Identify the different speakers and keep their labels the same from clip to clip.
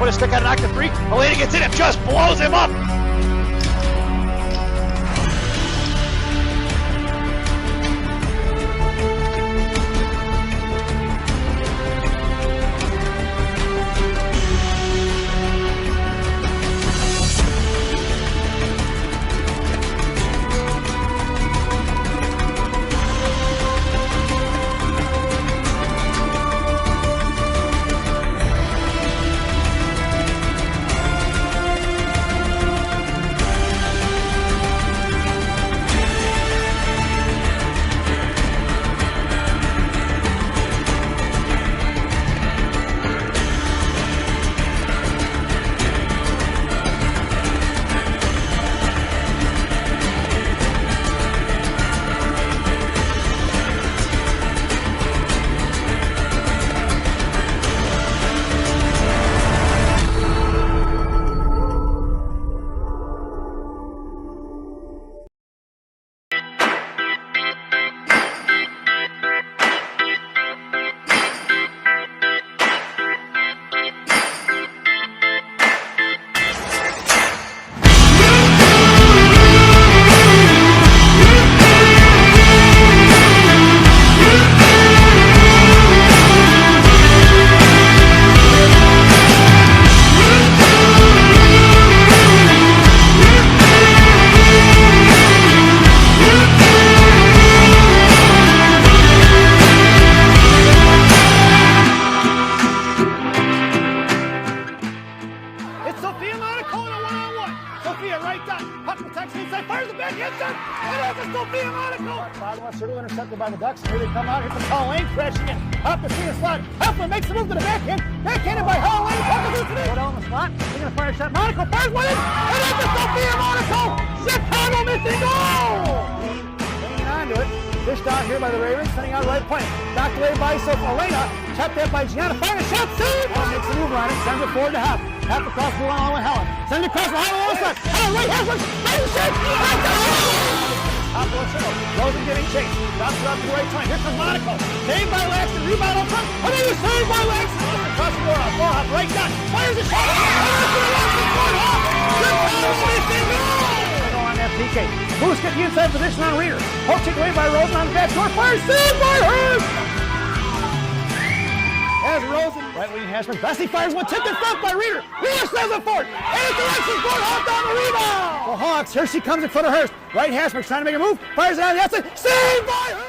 Speaker 1: with a stick on an octave 3. Elena gets in it, just blows him up.
Speaker 2: Circle intercepted by the Ducks. Here they come out. Here's the Halloween crashing in. Up the center slot. Huffman makes the move to the backhand. Backhanded by Halloween. Puck is loose today. Go down the slot. He's going to fire a shot. Monaco fires one in. And it's a Sophia Monaco. Chicago missing goal. Hanging on to it. Fished out here by the Ravens. Sending out right point. Knocked away by Elena. Tapped that by Gianna. Firing a shot. Save. Makes the move on it. Sends it forward to Huff. Huff across the line with Helen. Sends it across the line with Helen. Helen right has one. Right in shot. Top of the circle. Rosen getting chased. Drops it up to the right time. Here comes Monaco. Saved by Laxton. Rebound up front. Another saved by Laxton. Across the door. Ball hop. Right shot. Fires a shot. On that PK. Moose get the inside position on Reader. Poke taken away by Rosen on the back door. Fires. Saved by Hurst. As Rosen. Right wing Hashman. Bessie fires one. Tipped in front by Reader. Reader says it forward. And it's Alexis Ford. Hawk on the rebound. The Hawks. Here she comes in front of Hurst. Right Hashman trying to make a move. Fires it on the outside. Saved by Hurst.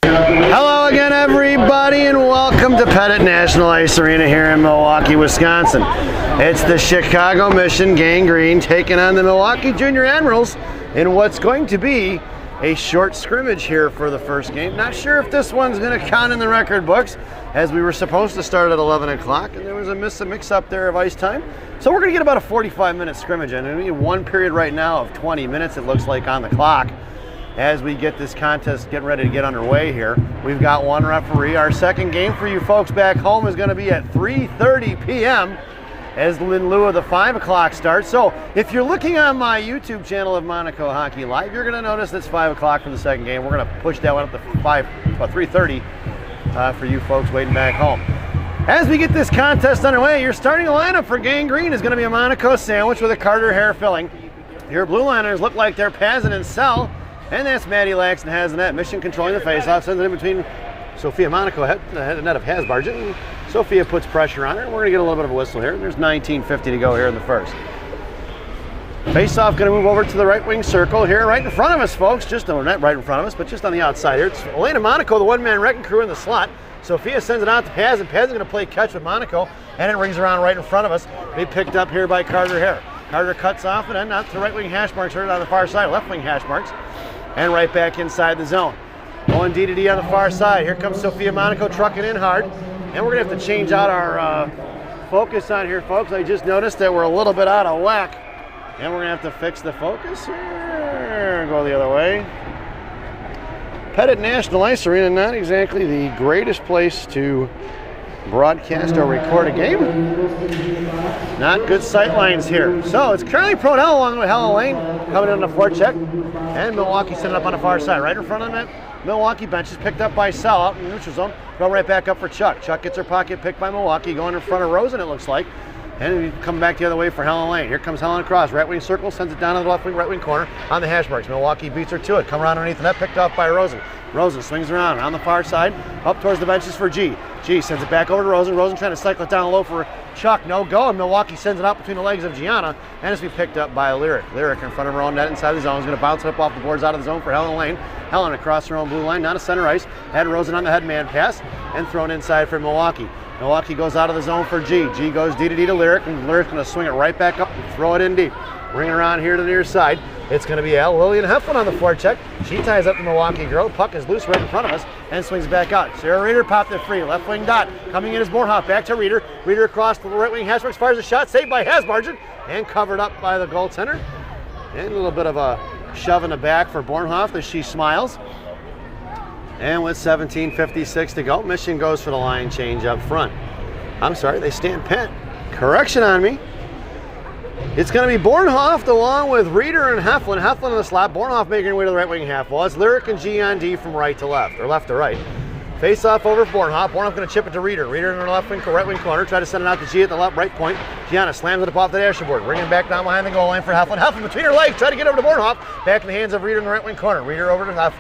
Speaker 3: Hello again, everybody, and welcome to Pettit National Ice Arena here in Milwaukee, Wisconsin. It's the Chicago Mission Gang Green taking on the Milwaukee Junior Admirals in what's going to be a short scrimmage here for the first game. Not sure if this one's going to count in the record books, as we were supposed to start at 11 o'clock, and there was a mix-up there of ice time. So we're going to get about a 45-minute scrimmage in, and we have one period right now of 20 minutes, it looks like, on the clock. As we get this contest getting ready to get underway here, we've got one referee. Our second game for you folks back home is going to be at 3:30 p.m. as in lieu of the 5 o'clock start. So if you're looking on my YouTube channel of Monaco Hockey Live, you're going to notice it's 5 o'clock for the second game. We're going to push that one up to 3:30 for you folks waiting back home. As we get this contest underway, your starting lineup for Gang Green is going to be a Monaco sandwich with a Carter Hare filling. Your blue liners look like they're Pazin and Sell. And that's Maddie Laxton has the net. Mission controlling the faceoff, sends it in between Sophia Monaco, the net of Hasbargent. And Sophia puts pressure on her. We're going to get a little bit of a whistle here. There's 19:50 to go here in the first. Faceoff going to move over to the right wing circle here, right in front of us, folks. Just not right in front of us, but just on the outside here. It's Elena Monaco, the one-man wrecking crew in the slot. Sophia sends it out to Paz, and Paz is going to play catch with Monaco, and it rings around right in front of us. Be picked up here by Carter Hare. Carter cuts off and then out to the right wing hash marks, heard on the far side, left wing hash marks. And right back inside the zone. Going D to D on the far side. Here comes Sophia Monaco trucking in hard. And we're going to have to change out our focus on here, folks. I just noticed that we're a little bit out of whack. And we're going to have to fix the focus here. Go the other way. Pettit National Ice Arena, not exactly the greatest place to broadcast or record a game. Not good sight lines here. So it's currently Prodell along with Helen Lane coming in on the forecheck. And Milwaukee sitting up on the far side. Right in front of them, Milwaukee bench is picked up by Sal out in the neutral zone. Go right back up for Chuck. Chuck gets her pocket picked by Milwaukee, going in front of Rosen, it looks like. And we come back the other way for Helen Lane. Here comes Helen across. Right wing circle, sends it down to the left wing, right wing corner on the hash marks. Milwaukee beats her to it. Come around underneath the net, picked off by Rosen. Rosen swings around on the far side, up towards the benches for G. G sends it back over to Rosen. Rosen trying to cycle it down low for Chuck. No go. And Milwaukee sends it out between the legs of Gianna. And it's be picked up by Lyric. Lyric in front of her own net inside the zone. Is going to bounce it up off the boards out of the zone for Helen Lane. Helen across her own blue line, down to center ice. Had Rosen on the headman pass and thrown inside for Milwaukee. Milwaukee goes out of the zone for G. G goes D to D to Lyric. And Lyric's going to swing it right back up and throw it in deep. Bring it around here to the near side. It's going to be Lillian Heflin on the forecheck. She ties up the Milwaukee girl. Puck is loose right in front of us and swings back out. Sarah Reeder popped it free. Left wing dot. Coming in is Bornhoff. Back to Reeder. Reeder across the right wing. Hashmarks fires a shot. Saved by Hasbargen and covered up by the goaltender. And a little bit of a shove in the back for Bornhoff as she smiles. And with 17:56 to go, Mission goes for the line change up front. I'm sorry, they stand pat. Correction on me. It's going to be Bornhoff along with Reeder and Heflin. Heflin in the slot. Bornhoff making her way to the right wing half wall. It's Lyric and G on D from right to left, or left to right. Face off over Bornhoff. Bornhoff going to chip it to Reeder. Reeder in the left wing, right wing corner. Try to send it out to G at the left right point. Gianna slams it up off the dashboard. Bringing it back down behind the goal line for Heflin. Heflin between her legs. Try to get over to Bornhoff. Back in the hands of Reeder in the right wing corner. Reeder over to Hef.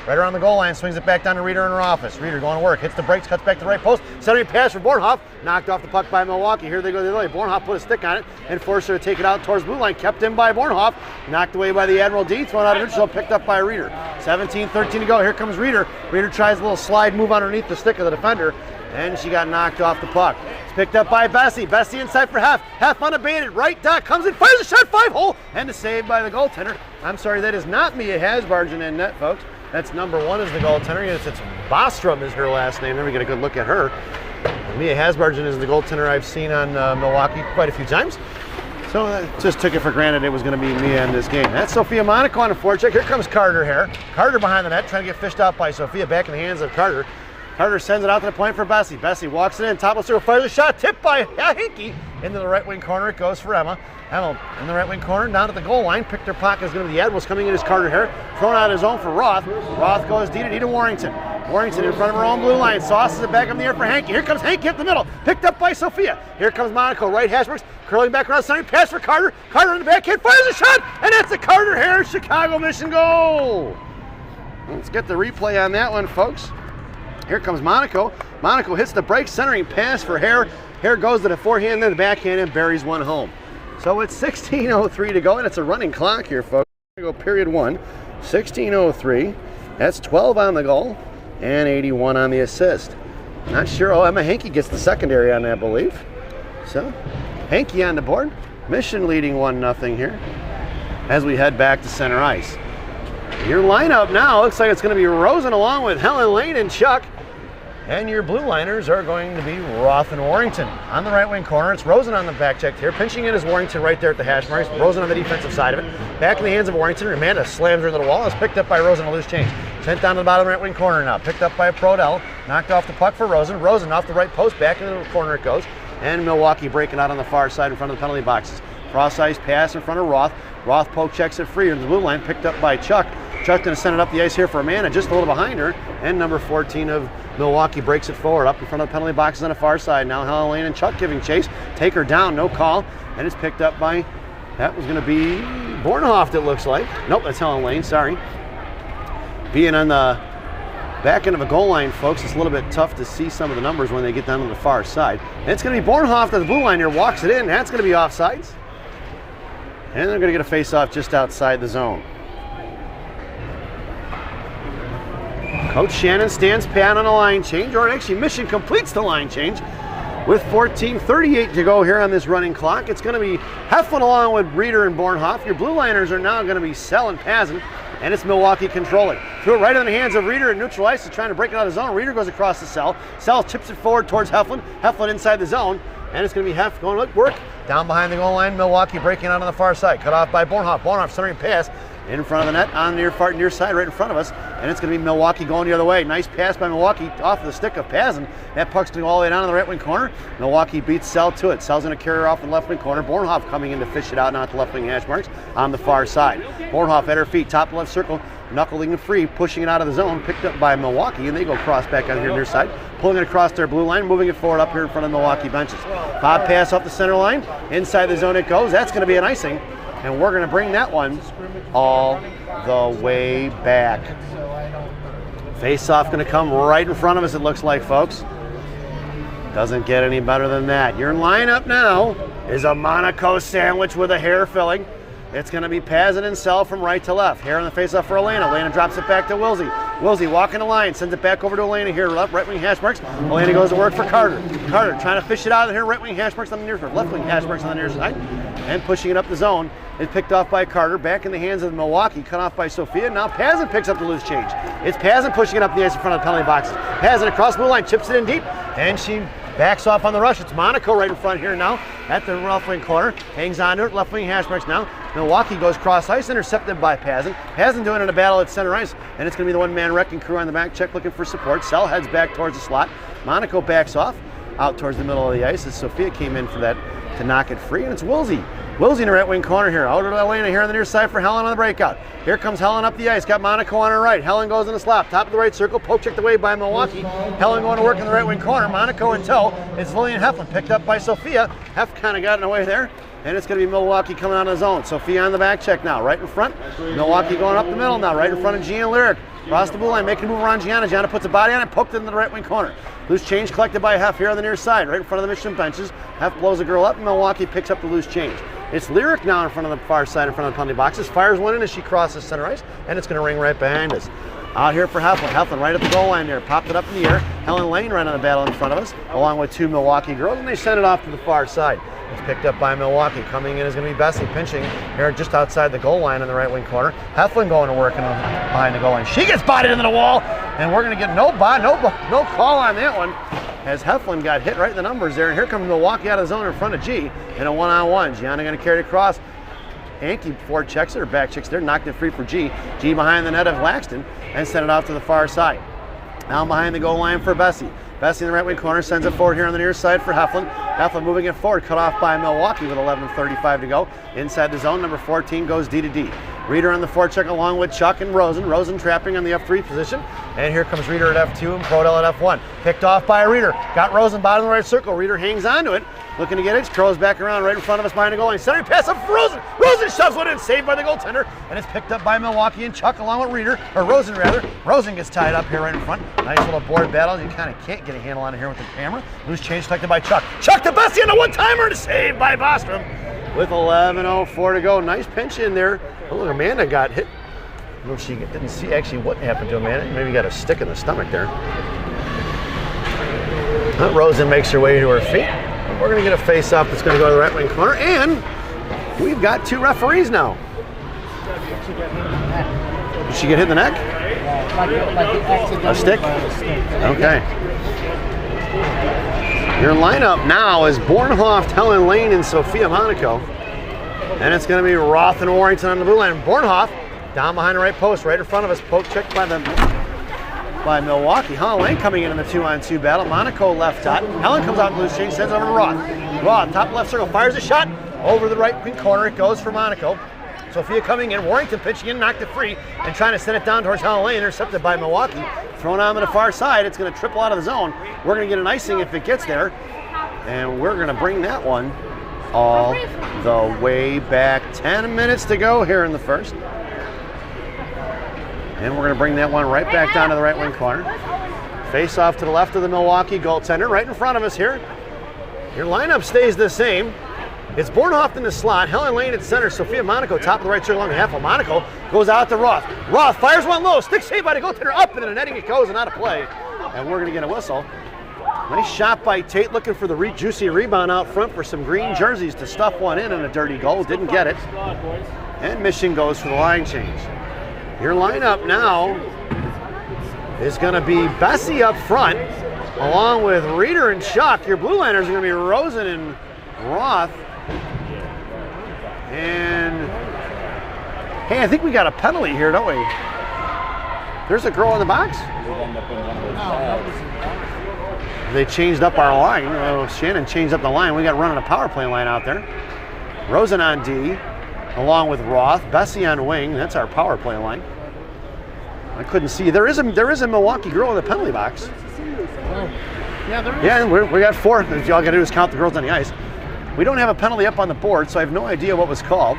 Speaker 3: Right around the goal line, swings it back down to Reeder in her office. Reeder going to work, hits the brakes, cuts back to the right post. Centering pass for Bornhoff, knocked off the puck by Milwaukee. Here they go the other way. Bornhoff put a stick on it and forced her to take it out towards blue line. Kept in by Bornhoff, knocked away by the Admiral D, thrown out of neutral, picked up by Reeder. 17-13 to go. Here comes Reeder. Reeder tries a little slide move underneath the stick of the defender, and she got knocked off the puck. It's picked up by Bessie. Bessie inside for Hef. Hef unabated. Right dot comes in, fires a shot, 5-hole, and a save by the goaltender. I'm sorry, that is not Mia Hasbargen in net, folks. That's number 1 is the goaltender. Yes, it's Bostrom is her last name. Let me get a good look at her. Mia Hasbargen is the goaltender I've seen on Milwaukee quite a few times. So I just took it for granted it was going to be Mia in this game. That's Sophia Monaco on the forecheck. Here comes Carter Hare. Carter behind the net, trying to get fished out by Sophia. Back in the hands of Carter. Carter sends it out to the point for Bessie. Bessie walks it in, top of the circle, fires a shot, tipped by Hickey. Into the right wing corner it goes for Emma. Emma in the right wing corner, down to the goal line. Picked her pocket, is going to be the Admirals. Coming in is Carter Hare. Thrown out his own for Roth. Roth goes D to D to Warrington. Warrington in front of her own blue line. Sauces it back up in the air for Hankey. Here comes Hankey up the middle. Picked up by Sophia. Here comes Monaco. Right hash marks. Curling back around center. Pass for Carter. Carter in the backhand. Fires a shot. And that's a Carter Hare Chicago Mission goal. Let's get the replay on that one, folks. Here comes Monaco. Monaco hits the break, centering pass for Hare. Hare goes to the forehand, then the backhand, and buries one home. So it's 16:03 to go, and it's a running clock here, folks. We're going to go period 1. 16:03. That's 12 on the goal and 81 on the assist. Not sure. Oh, Emma Hankey gets the secondary on that, I believe. So Hankey on the board. Mission leading 1-0 here as we head back to center ice. Your lineup now looks like it's going to be Rosen along with Helen Lane and Chuck. And your blue liners are going to be Roth and Warrington. On the right wing corner, it's Rosen on the back check here. Pinching in is Warrington right there at the hash marks. Rosen on the defensive side of it. Back in the hands of Warrington. Amanda slams her into the wall. It's picked up by Rosen, a loose change. Sent down to the bottom right wing corner now. Picked up by Prodell. Knocked off the puck for Rosen. Rosen off the right post. Back into the corner it goes. And Milwaukee breaking out on the far side in front of the penalty boxes. Cross-ice pass in front of Roth. Roth poke checks it free into the blue line. Picked up by Chuck. Chuck going to send it up the ice here for Amanda, just a little behind her. And number 14 of Milwaukee breaks it forward up in front of the penalty boxes on the far side. Now Helen Lane and Chuck giving chase. Take her down, no call. And it's picked up by, that was going to be Bornhoff, it looks like. Nope, that's Helen Lane, sorry. Being on the back end of a goal line, folks, it's a little bit tough to see some of the numbers when they get down to the far side. And it's going to be Bornhoff to the blue line here, walks it in. That's going to be offsides. And they're going to get a face-off just outside the zone. Coach Shannon stands pat on a line change, or actually Mission completes the line change with 14:38 to go here on this running clock. It's going to be Heflin along with Reeder and Bornhoff. Your blue liners are now going to be Sell and Pazin. and it's Milwaukee controlling. Threw it right in the hands of Reeder and neutral ice, is trying to break it out of the zone. Reeder goes across the cell. Cell chips it forward towards Heflin. Heflin inside the zone, and it's going to be Hef going to work. Down behind the goal line, Milwaukee breaking out on the far side. Cut off by Bornhoff. Bornhoff centering pass in front of the net on the near side, right in front of us, and it's going to be Milwaukee going the other way. Nice pass by Milwaukee off the stick of Pazin. That puck's going all the way down to the right wing corner. Milwaukee beats Cell to it. Cell's going to carry her off the left wing corner. Bornhoff coming in to fish it out, not the left wing hash marks on the far side. Bornhoff at her feet, top left circle, knuckling free, pushing it out of the zone, picked up by Milwaukee, and they go cross back on here near side, pulling it across their blue line, moving it forward up here in front of the Milwaukee benches. Bob pass off the center line, inside the zone it goes. That's going to be an icing, and we're going to bring that one all the way back. Face-off going to come right in front of us, it looks like, folks. Doesn't get any better than that. Your lineup now is a Monaco sandwich with a hair filling. It's going to be Pazin and Cell from right to left. Hair on the face-off for Elena. Elena drops it back to Wilsey. Wilsey walking the line, sends it back over to Elena here, left right wing hash marks. Elena goes to work for Carter. Carter trying to fish it out of here, right wing hash marks on the near side, left wing hash marks on the near side, and pushing it up the zone. It's picked off by Carter, back in the hands of Milwaukee, cut off by Sophia. Now Pazin picks up the loose change. It's Pazin pushing it up the ice in front of the penalty boxes. Pazin across the blue line, chips it in deep, and she backs off on the rush. It's Monaco right in front here now at the left wing corner. Hangs on to it, left wing hash marks now. Milwaukee goes cross ice, intercepted by Pazin. Pazin doing it in a battle at center ice, and it's going to be the one-man wrecking crew on the back check looking for support. Cell heads back towards the slot. Monaco backs off out towards the middle of the ice as Sophia came in for that to knock it free, and it's Wilsey. Wilsey in the right wing corner here. Out to Elena here on the near side for Helen on the breakout. Here comes Helen up the ice. Got Monaco on her right. Helen goes in the slot. Top of the right circle. Poke checked away by Milwaukee. Helen going to work in the right wing corner. Monaco in tow. It's Lillian Heflin picked up by Sophia. Hef kind of got in the way there. And it's going to be Milwaukee coming out of the zone. Sophia on the back check now. Right in front. Milwaukee going up the middle now. Right in front of Gianna Lyric. Across the blue line. Making a move around Gianna. Gianna puts a body on it. Poked it into the right wing corner. Loose change collected by Hef here on the near side. Right in front of the Michigan benches. Hef blows a girl up. And Milwaukee picks up the loose change. It's Lyric now in front of the far side, in front of the penalty boxes. Fires one in as she crosses center ice, and it's going to ring right behind us. Out here for Heflin. Heflin right at the goal line there. Popped it up in the air. Helen Lane right on the battle in front of us, along with two Milwaukee girls, and they send it off to the far side. It's picked up by Milwaukee. Coming in is going to be Bessie, pinching here just outside the goal line in the right wing corner. Heflin going to work behind the goal line. She gets bodied into the wall, and we're going to get no call on that one, as Heflin got hit right in the numbers there. And here comes Milwaukee out of the zone in front of G in a one-on-one. Gianna going to carry it across. Anke forward checks it, or back checks there, knocked it free for G. G behind the net of Laxton and sent it off to the far side. Now behind the goal line for Bessie. Bessie in the right wing corner sends it forward here on the near side for Heflin. Heflin moving it forward, cut off by Milwaukee with 11:35 to go. Inside the zone, number 14 goes D to D. Reeder on the forecheck along with Chuck and Rosen. Rosen trapping on the F3 position. And here comes Reeder at F2 and Prodell at F1. Picked off by Reeder. Got Rosen bottom of the right circle. Reeder hangs onto it. Looking to get it. Curls back around right in front of us behind the goal line. Centering pass up for Rosen. Rosen shoves one in. Saved by the goaltender. And it's picked up by Milwaukee and Chuck along with Reeder. Or Rosen rather. Rosen gets tied up here right in front. Nice little board battle. You kind of can't get a handle on it here with the camera. Loose change collected by Chuck. Chuck to Bessie on a one-timer to save by Bostrom. With 11:04 to go. Nice pinch in there. Oh, look, Amanda got hit. I don't know if she didn't see actually what happened to Amanda. Maybe got a stick in the stomach there. Rosen makes her way to her feet. And we're going to get a face-off that's going to go to the right wing corner. And we've got two referees now. Did she get hit in the neck? A stick? Okay. Your lineup now is Bornhoff, Helen Lane, and Sophia Monaco. And it's going to be Roth and Warrington on the blue line. Bornhoff down behind the right post, right in front of us. Poke checked by Milwaukee. Helen Lane coming in the 2-on-2 battle. Monaco left dot. Helen comes out in loose change, sends it over to Roth. Roth, top left circle, fires a shot over the right wing corner. It goes for Monaco. Sophia coming in, Warrington pitching in, knocked it free, and trying to send it down towards Helen Lane, intercepted by Milwaukee. Thrown on to the far side, it's going to triple out of the zone. We're going to get an icing if it gets there, and we're going to bring that one all the way back. 10 minutes to go here in the first. And we're going to bring that one right back down to the right wing corner. Face off to the left of the Milwaukee goaltender, right in front of us here. Your lineup stays the same. It's Bornhoff in the slot, Helen Lane at center, Sophia Monaco top of the right circle along the half of Monaco, goes out to Roth. Roth fires one low, stick saved by the goaltender, up into the netting it goes and out of play. And we're going to get a whistle. Nice shot by Tate, looking for the juicy rebound out front for some green jerseys to stuff one in a dirty goal, didn't get it. And Michigan goes for the line change. Your lineup now is going to be Bessie up front, along with Reeder and Chuck. Your blue liners are going to be Rosen and Roth. And hey, I think we got a penalty here, don't we? There's a girl in the box. They changed up our line. Shannon changed up the line. We got running a power play line out there. Rosen on D, along with Roth. Bessie on wing. That's our power play line. I couldn't see. There is a Milwaukee girl in the penalty box.
Speaker 2: Yeah, there is.
Speaker 3: Yeah, we got 4. All you got to do is count the girls on the ice. We don't have a penalty up on the board, so I have no idea what was called.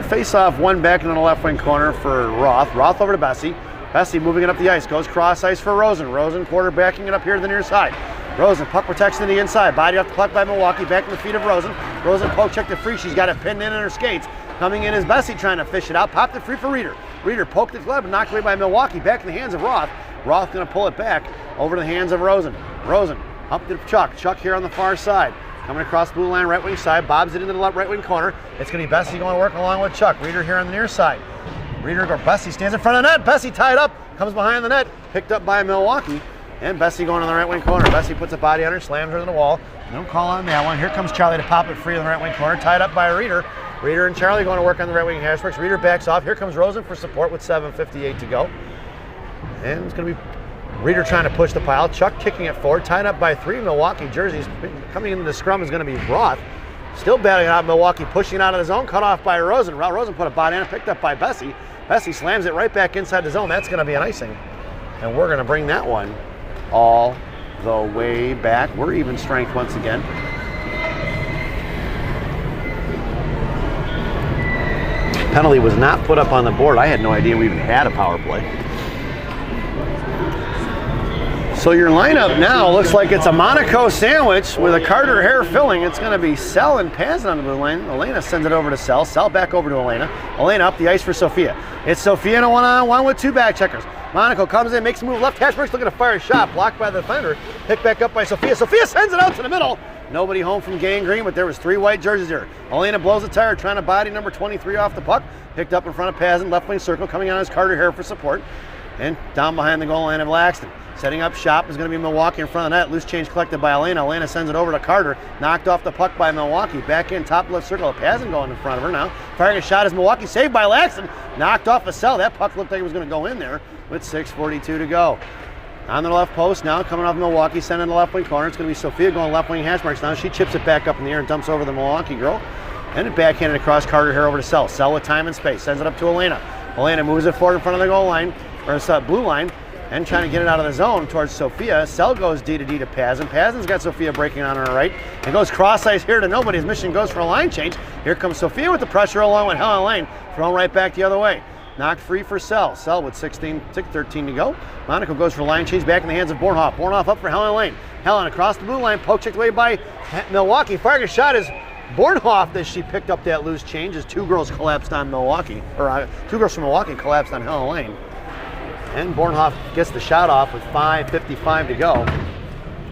Speaker 3: Face off, one back in the left wing corner for Roth. Roth over to Bessie. Bessie moving it up the ice. Goes cross ice for Rosen. Rosen quarterbacking it up here to the near side. Rosen, puck protection to the inside. Body off the puck by Milwaukee. Back in the feet of Rosen. Rosen poke check to free. She's got it pinned in her skates. Coming in is Bessie trying to fish it out. Popped it free for Reeder. Reeder poked the glove and knocked away by Milwaukee. Back in the hands of Roth. Roth going to pull it back over to the hands of Rosen. Rosen up to Chuck. Chuck here on the far side. Coming across the blue line, right wing side. Bobs it into the left right wing corner. It's going to be Bessie going to work along with Chuck. Reeder here on the near side. Reeder or Bessie stands in front of the net. Bessie tied up. Comes behind the net. Picked up by Milwaukee. And Bessie going on the right wing corner. Bessie puts a body on her, slams her to the wall. No call on that one. Here comes Charlie to pop it free on the right wing corner. Tied up by Reeder. Reeder and Charlie going to work on the right wing hash marks. Reeder backs off. Here comes Rosen for support with 7:58 to go. And it's going to be Reeder trying to push the pile. Chuck kicking it forward. Tied up by 3 Milwaukee jerseys. Coming into the scrum is going to be Roth. Still battling it out. Milwaukee pushing it out of the zone. Cut off by Rosen. Rosen put a body on it. Picked up by Bessie. Bessie slams it right back inside the zone. That's going to be an icing. And we're going to bring that one all the way back. We're even strength once again. Penalty was not put up on the board. I had no idea we even had a power play. So your lineup now looks like it's a Monaco sandwich with a Carter Hare filling. It's going to be Sell and Pazin on the blue line. Elena sends it over to Sell. Sell back over to Elena. Elena up the ice for Sophia. It's Sophia in a one-on-one with 2 back checkers. Monaco comes in, makes a move left. Hash marks looking to fire a shot. Blocked by the defender. Picked back up by Sophia. Sophia sends it out to the middle. Nobody home from Gang Green, but there was 3 white jerseys here. Elena blows the tire, trying to body number 23 off the puck. Picked up in front of Pazin, left wing circle, coming on as Carter Hare for support. And down behind the goal line of Laxton. Setting up shop is going to be Milwaukee in front of the net. Loose change collected by Elena. Elena sends it over to Carter. Knocked off the puck by Milwaukee. Back in, top left circle. Pazin going in front of her now. Firing a shot as Milwaukee. Saved by Laxton. Knocked off a cell. That puck looked like it was going to go in there with 6:42 to go. On the left post now, coming off Milwaukee, sending the left wing corner. It's going to be Sophia going left wing hash marks now. She chips it back up in the air and dumps over the Milwaukee girl. And it backhanded across Carter Hare over to Sell. Sell with time and space. Sends it up to Elena. Elena moves it forward in front of the goal line, or blue line, and trying to get it out of the zone towards Sophia. Sell goes D to D to Pazin. Pazin's got Sophia breaking on her right. And goes cross ice here to nobody. His mission goes for a line change. Here comes Sophia with the pressure along with Helen Lane. Thrown right back the other way. Knocked free for Sell. Sell with 6:13 to go. Monaco goes for line change back in the hands of Bornhoff. Bornhoff up for Helen Lane. Helen across the blue line. Poke checked away by Milwaukee. Firing a shot is Bornhoff as she picked up that loose change as 2 girls collapsed on Milwaukee. Or 2 girls from Milwaukee collapsed on Helen Lane. And Bornhoff gets the shot off with 5:55 to go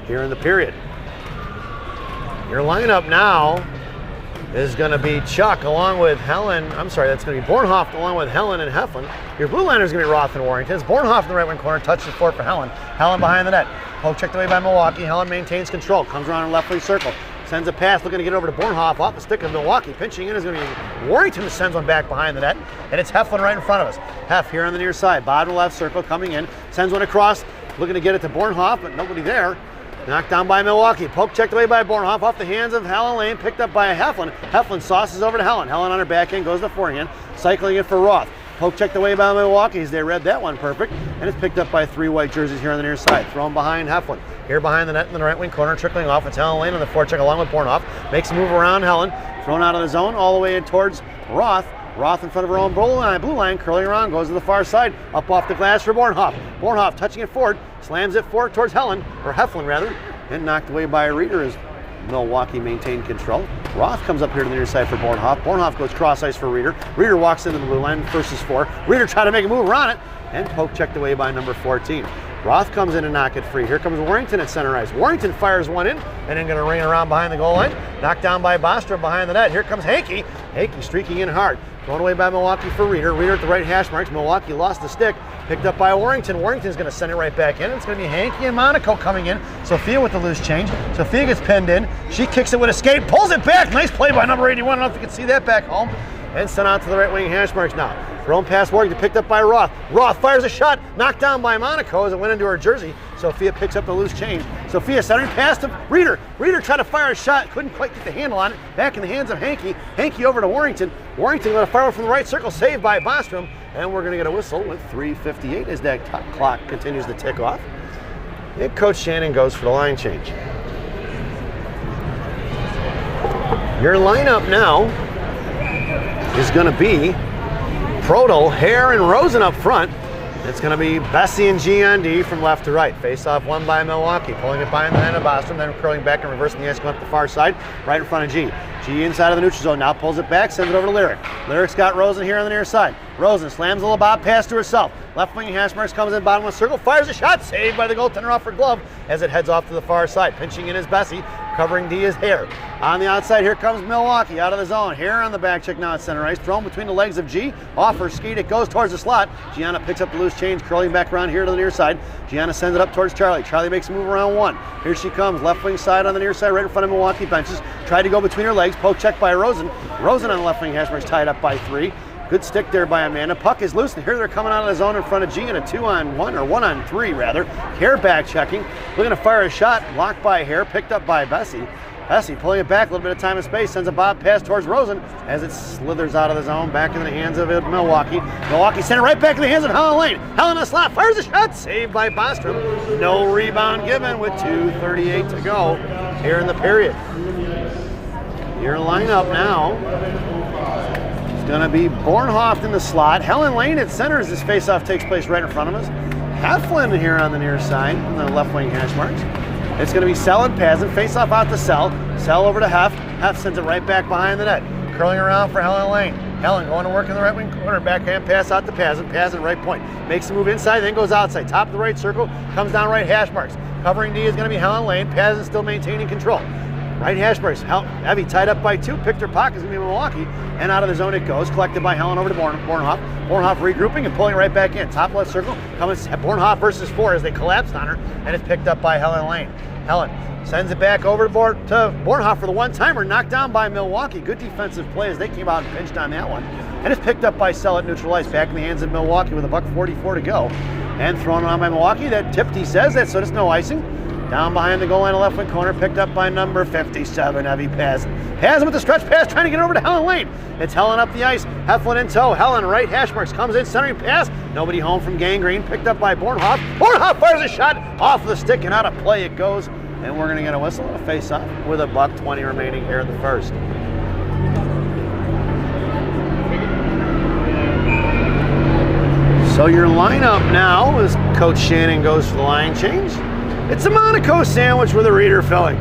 Speaker 3: here in the period. Your lineup now is going to be Chuck along with Helen. I'm sorry, that's going to be Bornhoff along with Helen and Heflin. Your blue liner is going to be Roth and Warrington. It's Bornhoff in the right wing corner. Touch the floor for Helen. Helen behind the net. Poke checked away by Milwaukee. Helen maintains control. Comes around in left wing circle. Sends a pass, looking to get over to Bornhoff off the stick of Milwaukee. Pinching in is going to be Warrington, who sends one back behind the net. And it's Heflin right in front of us. Hef here on the near side. Bottom left circle coming in. Sends one across. Looking to get it to Bornhoff, but nobody there. Knocked down by Milwaukee. Poke checked away by Bornhoff off the hands of Helen Lane. Picked up by Heflin. Heflin sauces over to Helen. Helen on her backhand goes to forehand. Cycling it for Roth. Poke checked away by Milwaukee as they read that one perfect. And it's picked up by 3 white jerseys here on the near side. Thrown behind Heflin. Here behind the net in the right wing corner. Trickling off. It's Helen Lane on the forecheck along with Bornhoff. Makes a move around Helen. Thrown out of the zone all the way in towards Roth. Roth in front of her own blue line, curling around, goes to the far side, up off the glass for Bornhoff. Bornhoff touching it forward, slams it forward towards Helen, or Heflin rather, and knocked away by a Reeder as Milwaukee maintained control. Roth comes up here to the near side for Bornhoff. Bornhoff goes cross ice for Reeder. Reeder walks into the blue line, versus 4. Reeder tried to make a move around it, and poke checked away by number 14. Roth comes in and knock it free. Here comes Warrington at center ice. Warrington fires one in, and then going to ring around behind the goal line. Knocked down by Bostrom behind the net. Here comes Hankey. Hankey streaking in hard. Thrown away by Milwaukee for Reeder. Reeder at the right hash marks. Milwaukee lost the stick. Picked up by Warrington. Warrington's going to send it right back in. It's going to be Hankey and Monaco coming in. Sophia with the loose change. Sophia gets pinned in. She kicks it with a skate. Pulls it back. Nice play by number 81. I don't know if you can see that back home. And sent out to the right wing hash marks now. Thrown past Warrington. Picked up by Roth. Roth fires a shot. Knocked down by Monaco as it went into her jersey. Sophia picks up the loose change. Sophia centering past to Reeder. Reeder tried to fire a shot. Couldn't quite get the handle on it. Back in the hands of Hankey. Hankey over to Warrington. Warrington going to fire from the right circle. Saved by Bostrom. And we're going to get a whistle with 3:58 as that clock continues to tick off. And Coach Shannon goes for the line change. Your lineup now is going to be Proto, Hare, and Rosen up front. It's going to be Bessie and G on D from left to right. Face off won by Milwaukee, pulling it by in the hand of Bostrom, then curling back and reversing the ice going up the far side, right in front of G. G inside of the neutral zone, now pulls it back, sends it over to Lyric. Lyric's got Rosen here on the near side. Rosen slams a little bob pass to herself. Left wing hash marks comes in bottom of the circle, fires a shot, saved by the goaltender off her glove as it heads off to the far side. Pinching in is Bessie, covering D is Hare. On the outside, here comes Milwaukee out of the zone. Hare on the back check now at center ice, thrown between the legs of G. Off her skate, it goes towards the slot. Gianna picks up the loose change, curling back around here to the near side. Gianna sends it up towards Charlie. Charlie makes a move around one. Here she comes, left wing side on the near side, right in front of Milwaukee benches. Tried to go between her legs, poke check by Rosen. Rosen on the left wing hash marks tied up by 3. Good stick there by Amanda. Puck is loose, and here they're coming out of the zone in front of G in a 2-on-1, or 1-on-3 rather. Hare back checking, looking to fire a shot, blocked by Hare, picked up by Bessie. Bessie pulling it back, a little bit of time and space, sends a bob pass towards Rosen as it slithers out of the zone, back in the hands of Milwaukee. Milwaukee sent it right back in the hands of Helen Lane. Helen in the slot, fires a shot, saved by Bostrom. No rebound given with 2:38 to go here in the period. Your lineup now is going to be Bornhoff in the slot. Helen Lane at center as this faceoff takes place right in front of us. Heflin here on the near side, on the left wing hash marks. It's going to be Sell and Pazin. Face off out to Sell. Sell over to Hef. Hef sends it right back behind the net. Curling around for Helen Lane. Helen going to work in the right wing corner. Backhand pass out to Pazin. Pazin right point. Makes the move inside, then goes outside. Top of the right circle. Comes down right hash marks. Covering D is going to be Helen Lane. Pazin still maintaining control. Right hash marks. Evie tied up by 2. Picked her pocket is going to be Milwaukee. And out of the zone it goes. Collected by Helen over to Bornhoff. Bornhoff regrouping and pulling right back in. Top left circle. Coming Bornhoff versus 4 as they collapsed on her. And it's picked up by Helen Lane. Helen sends it back over to Bornhoff for the one-timer. Knocked down by Milwaukee. Good defensive play as they came out and pinched on that one. And it's picked up by Sell at neutral ice. Back in the hands of Milwaukee with $1:44 to go. And thrown on by Milwaukee. That tipped, he says that, so there's no icing. Down behind the goal line, left wing corner, picked up by number 57, Evie Pazin. Pazin with the stretch pass, trying to get over to Helen Lane. It's Helen up the ice, Heflin in tow. Helen, right hash marks, comes in, centering pass. Nobody home from Gangrene, picked up by Bornhoff. Bornhoff fires a shot off the stick and out of play it goes. And we're going to get a whistle, a face-off with $1:20 remaining here in the first. So your lineup now as Coach Shannon goes for the line change. It's a Monaco sandwich with a Reeder filling.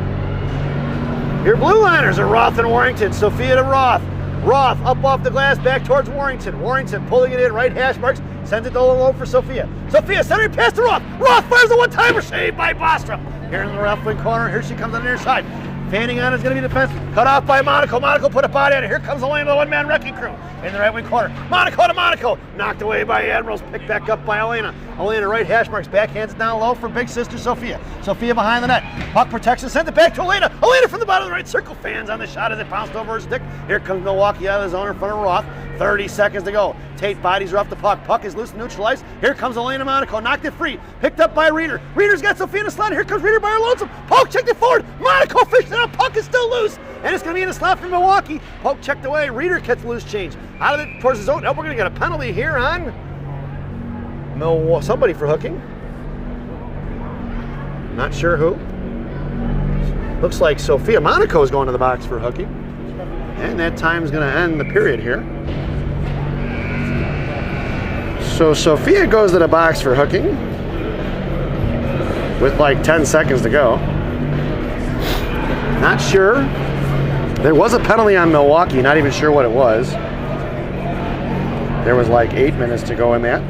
Speaker 3: Your blue liners are Roth and Warrington. Sophia to Roth. Roth up off the glass, back towards Warrington. Warrington pulling it in, right hash marks, sends it to low for Sophia. Sophia centering pass to Roth. Roth fires the one-timer, saved by Bostrom. Here in the left wing corner, here she comes on the near side. Fanning on is going to be defense. Cut off by Monaco. Monaco put a body on it. Here comes the lane of the one-man wrecking crew in the right wing corner. Monaco to Monaco. Knocked away by Admirals. Picked back up by Elena. Elena right hash marks. Backhands it down low for big sister Sophia. Sophia behind the net. Puck protection. Sent it back to Elena. Elena from the bottom of the right circle. Fans on the shot as it bounced over her stick. Here comes Milwaukee out of the zone in front of Roth. 30 seconds to go. Tate bodies her off the puck. Puck is loose and neutralized. Here comes Elena Monaco. Knocked it free. Picked up by Reeder. Reeder's got Sophia in the slot. Here comes Reeder by her lonesome. Poke checked it forward. Monaco fished it up. Puck is still loose. And it's going to be in the slot from Milwaukee. Poke checked away. Reeder gets loose change. Out of it towards the zone. Oh, we're going to get a penalty here on somebody for hooking. Not sure who. Looks like Sophia Monaco is going to the box for hooking. And that time is going to end the period here. So Sophia goes to the box for hooking with like 10 seconds to go. Not sure. There was a penalty on Milwaukee, not even sure what it was. There was like 8 minutes to go in that.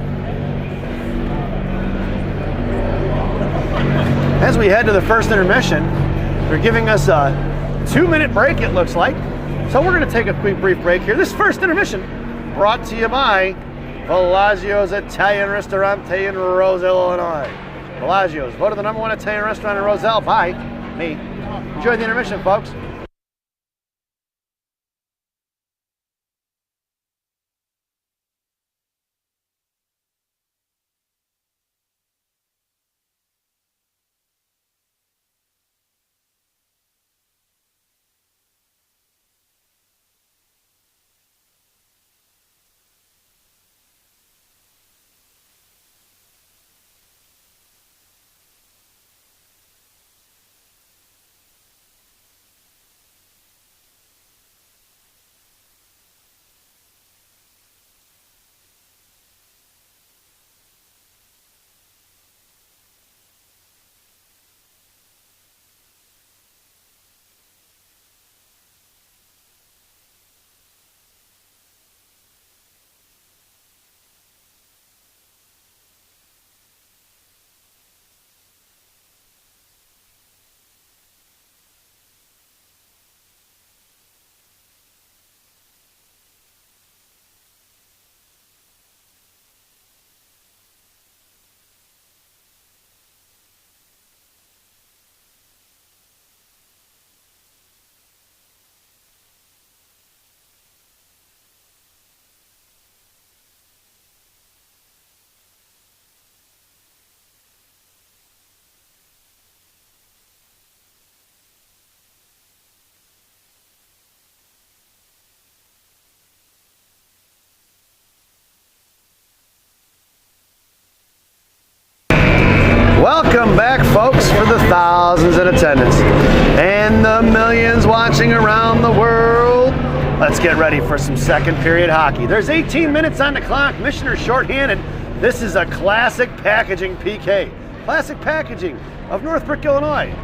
Speaker 3: As we head to the first intermission, they're giving us a 2-minute break, it looks like. So we're going to take a quick brief break here. This first intermission brought to you by Bellagio's Italian Ristorante in Roselle, Illinois. Bellagio's, voted the #1 Italian restaurant in Roselle by me. Enjoy the intermission, folks. Welcome back, folks, for the thousands in attendance and the millions watching around the world. Let's get ready for some second period hockey. There's 18 minutes on the clock. Missioner shorthanded. This is a classic packaging PK. Classic packaging of Northbrook, Illinois.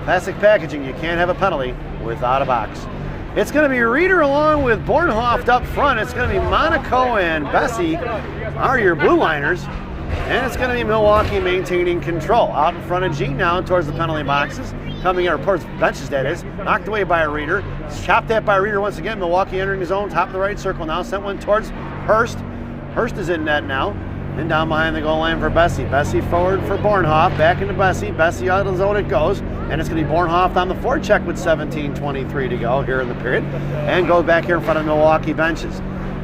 Speaker 3: Classic packaging. You can't have a penalty without a box. It's going to be Reeder along with Bornhoft up front. It's going to be Monaco and Bessie are your blue liners. And it's going to be Milwaukee maintaining control. Out in front of G now towards the penalty boxes. Coming in, or towards benches, that is. Knocked away by a Reeder. Chopped at by Reeder once again. Milwaukee entering his own, top of the right circle now. Sent one towards Hurst. Hurst is in net now. And down behind the goal line for Bessie. Bessie forward for Bornhoft. Back into Bessie. Bessie out of the zone it goes. And it's going to be Bornhoft on the forecheck with 17:23 to go here in the period. And goes back here in front of Milwaukee benches.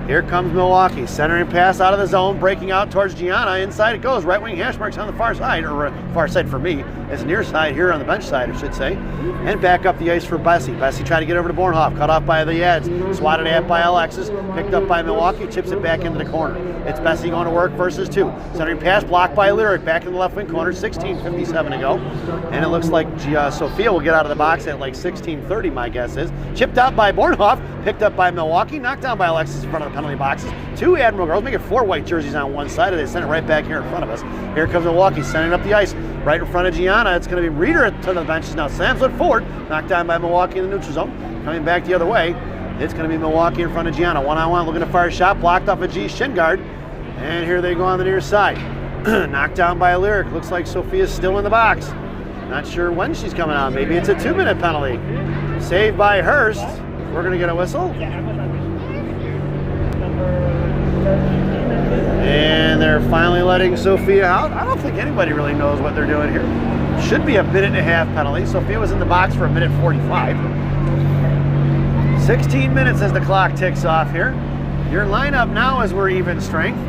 Speaker 3: Here comes Milwaukee, centering pass out of the zone, breaking out towards Gianna. Inside it goes, right wing hash marks on the far side, or far side for me. It's near side here on the bench side, I should say. And back up the ice for Bessie. Bessie tried to get over to Bornhoft, cut off by the Ads, swatted at by Alexis, picked up by Milwaukee, chips it back into the corner. It's Bessie going to work versus two. Centering pass blocked by Lyric, back in the left wing corner, 16:57 to go. And it looks like Sophia will get out of the box at like 16:30, my guess is. Chipped out by Bornhoft, picked up by Milwaukee, knocked down by Alexis in front of the penalty boxes. Two Admiral girls, making four white jerseys on one side, and they send it right back here in front of us. Here comes Milwaukee, sending up the ice, right in front of Gianna. It's going to be Reeder to the benches now. Slams it forward, knocked down by Milwaukee in the neutral zone. Coming back the other way, it's going to be Milwaukee in front of Gianna. One-on-one, looking to fire a shot, blocked off a G shin guard. And here they go on the near side. Knocked down by a Lyric. Looks like Sophia's still in the box. Not sure when she's coming on. Maybe it's a 2-minute penalty. Saved by Hurst. We're going to get a whistle. And they're finally letting Sophia out. I don't think anybody really knows what they're doing here. Should be a 1.5-minute penalty. Sophia was in the box for 1:45. 16 minutes as the clock ticks off here. Your lineup now, as we're even strength,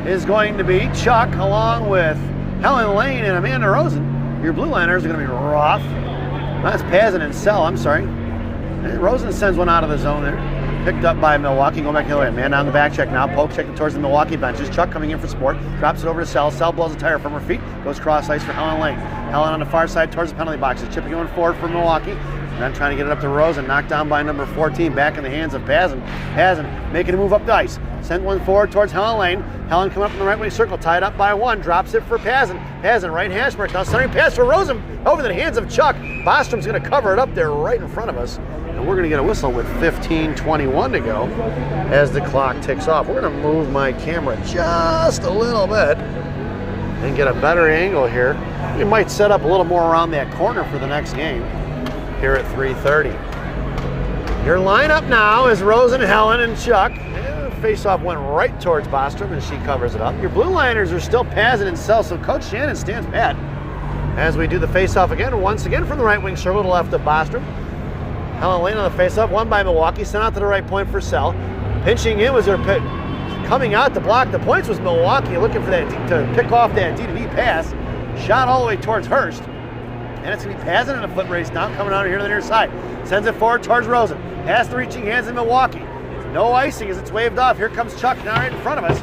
Speaker 3: is going to be Chuck along with Helen Lane and Amanda Rosen. Your blue liners are going to be Roth. That's Pazin and Sell, I'm sorry. And Rosen sends one out of the zone there. Picked up by Milwaukee, going back the other way. Man on the back check now. Poke checking towards the Milwaukee benches. Chuck coming in for support. Drops it over to Sell. Sell blows a tire from her feet. Goes cross ice for Helen Lane. Helen on the far side towards the penalty boxes. Chipping going forward for Milwaukee. And then trying to get it up to Rosen. Knocked down by number 14. Back in the hands of Pazin. Pazin making a move up the ice. Sent one forward towards Helen Lane. Helen coming up in the right wing circle. Tied up by one. Drops it for Pazin. Pazin right hash mark. Now centering pass for Rosen. Over the hands of Chuck. Bostrom's going to cover it up there right in front of us. And we're going to get a whistle with 15:21 to go as the clock ticks off. We're going to move my camera just a little bit and get a better angle here. We might set up a little more around that corner for the next game here at 3:30. Your lineup now is Rosen, Helen, and Chuck. face-off went right towards Bostrom, and she covers it up. Your blue liners are still Paz and Cell, so Coach Shannon stands pat as we do the face-off again. Once again from the right wing circle to left of Bostrom. Helen Lane on the face-off, won by Milwaukee, sent out to the right point for Cell. Pinching in was their pit. Coming out to block the points was Milwaukee, looking for that to pick off that D-to-D pass. Shot all the way towards Hurst. And it's going to be Paz in a foot race now, coming out here to the near side. Sends it forward towards Rosen. Past the reaching hands in Milwaukee. No icing as it's waved off. Here comes Chuck now right in front of us.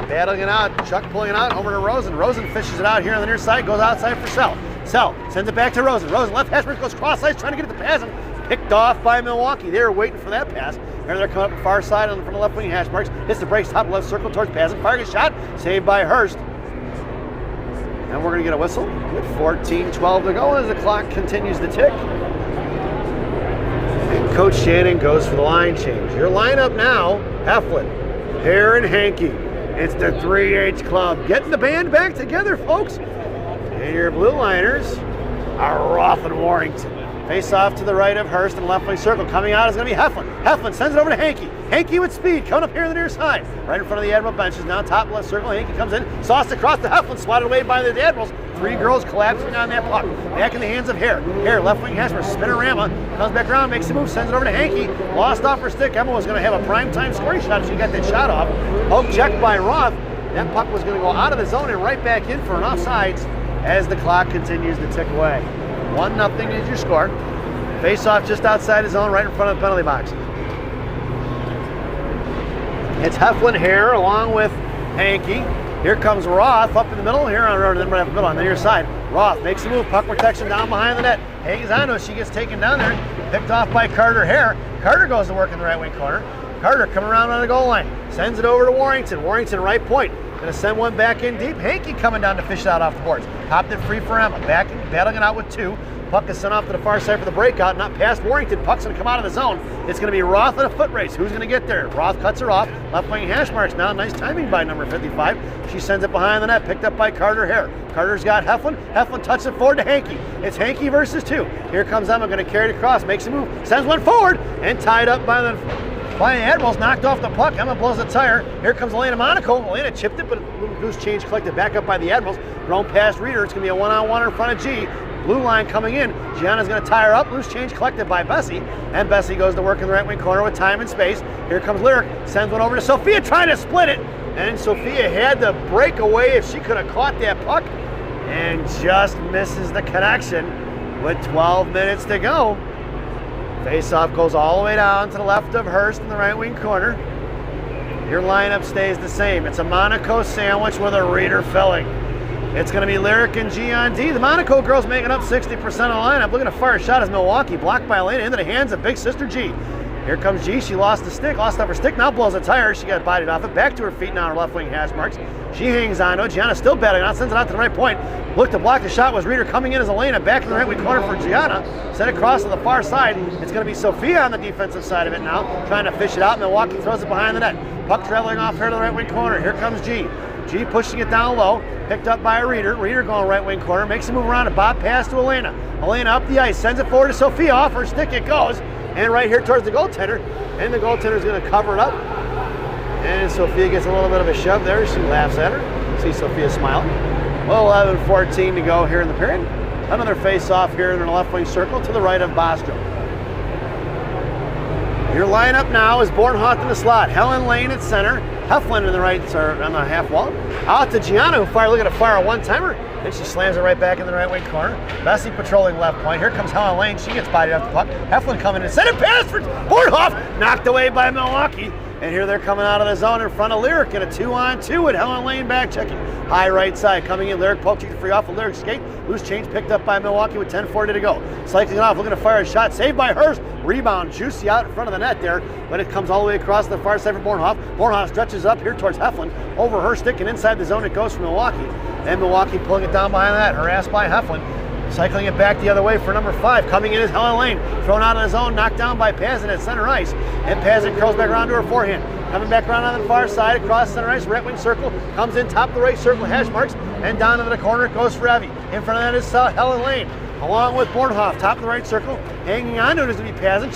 Speaker 3: Battling it out. Chuck pulling it out over to Rosen. Rosen fishes it out here on the near side. Goes outside for Cell. Cell sends it back to Rosen. Rosen left hash mark goes cross ice trying to get it to Paz. Picked off by Milwaukee. They were waiting for that pass. Here they're coming up the far side from the left wing hash marks. Hits the brakes, top left circle towards Paz. Fire a shot. Saved by Hurst. And we're going to get a whistle with 14:12 to go as the clock continues to tick. And Coach Shannon goes for the line change. Your lineup now, Heflin, Hare, and Hankey. It's the 3H club. Getting the band back together, folks. And your blue liners are Roth and Warrington. Face off to the right of Hurst and left wing circle. Coming out is going to be Heflin. Heflin sends it over to Hankey. Hankey with speed, coming up here on the near side. Right in front of the Admiral benches. Now top left circle. Hankey comes in. Sauced across to Heflin. Swatted away by the Admirals. Three girls collapsing on that puck. Back in the hands of Hare. Hare, left wing hash mark. Spinorama. Comes back around, makes a move, sends it over to Hankey. Lost off her stick. Emma was going to have a prime time scoring shot if she got that shot off. Poke checked by Roth. That puck was going to go out of the zone and right back in for an offsides as the clock continues to tick away. 1-0 is your score. Face off just outside the zone, right in front of the penalty box. It's Heflin, Hare along with Hankey. Here comes Roth up in the middle, here on the middle on the near side. Roth makes a move, puck protection down behind the net. Hangs on to it, she gets taken down there, picked off by Carter Hare. Carter goes to work in the right wing corner. Carter coming around on the goal line, sends it over to Warrington. Warrington right point, gonna send one back in deep. Hankey coming down to fish it out off the boards. Popped it free for Emma, battling it out with two. Puck is sent off to the far side for the breakout, not past Warrington. Puck's going to come out of the zone. It's going to be Roth in a foot race. Who's going to get there? Roth cuts her off. Left wing hash marks now. Nice timing by number 55. She sends it behind the net, picked up by Carter Hare. Carter's got Heflin. Heflin touches it forward to Hankey. It's Hankey versus two. Here comes Emma, going to carry it across, makes a move, sends one forward, and tied up by the Admirals, knocked off the puck. Emma blows the tire. Here comes Elena Monaco. Elena chipped it, but a little goose change collected back up by the Admirals. Thrown past Reeder. It's going to be a one-on-one in front of G. Blue line coming in. Gianna's going to tie her up. Loose change collected by Bessie. And Bessie goes to work in the right wing corner with time and space. Here comes Lyric. Sends one over to Sophia trying to split it. And Sophia had to break away if she could have caught that puck. And just misses the connection with 12 minutes to go. Face-off goes all the way down to the left of Hurst in the right wing corner. Your lineup stays the same. It's a Monaco sandwich with a Reeder filling. It's going to be Lyric and G on D. The Monaco girls making up 60% of the lineup. Looking to fire a shot as Milwaukee. Blocked by Elena into the hands of big sister G. Here comes G. She lost off her stick. Now blows a tire. She got bodied off it. Back to her feet now on her left wing hash marks. She hangs on to it. Gianna still battling out. Sends it out to the right point. Looked to block the shot was Reeder coming in as Elena. Back in the right wing corner for Gianna. Sent it across to the far side. It's going to be Sophia on the defensive side of it now. Trying to fish it out. Milwaukee throws it behind the net. Puck traveling off here to the right wing corner. Here comes G. G pushing it down low, picked up by Reeder. Reeder going right wing corner, makes a move around it. Bob pass to Elena. Elena up the ice, sends it forward to Sophia. Off her stick it goes, and right here towards the goaltender. And the goaltender's going to cover it up. And Sophia gets a little bit of a shove there. She laughs at her. See Sophia smiling. Well, 11:14 to go here in the period. Another face-off here in the left wing circle to the right of Bostrom. Your lineup now is Bornhoff in the slot. Helen Lane at center. Heflin in the right on the half wall. Out to Gianna, who looking to fire a one-timer. Then she slams it right back in the right wing corner. Bessie patrolling left point. Here comes Helen Lane. She gets bodied off the puck. Heflin coming in. Send it past for Bornhoff. Knocked away by Milwaukee. And here they're coming out of the zone in front of Lyric in a 2-on-2 with Helen Lane back checking. High right side coming in. Lyric pokes the free off of Lyric's skate. Loose change picked up by Milwaukee with 10:40 to go. Cycling it off, looking to fire a shot. Saved by Hurst. Rebound, juicy out in front of the net there. But it comes all the way across the far side for Bornhoff. Bornhoff stretches up here towards Heflin. Over her stick and inside the zone it goes for Milwaukee. And Milwaukee pulling it down behind that. Harassed by Heflin. Cycling it back the other way for number 5. Coming in is Helen Lane. Thrown out of the zone, knocked down by Pazin at center ice. And Pazin curls back around to her forehand. Coming back around on the far side, across center ice, right wing circle. Comes in top of the right circle, hash marks. And down into the corner, it goes for Evie. In front of that is Helen Lane. along with Bornhoff, top of the right circle. Hanging on to it is going to be Pazin,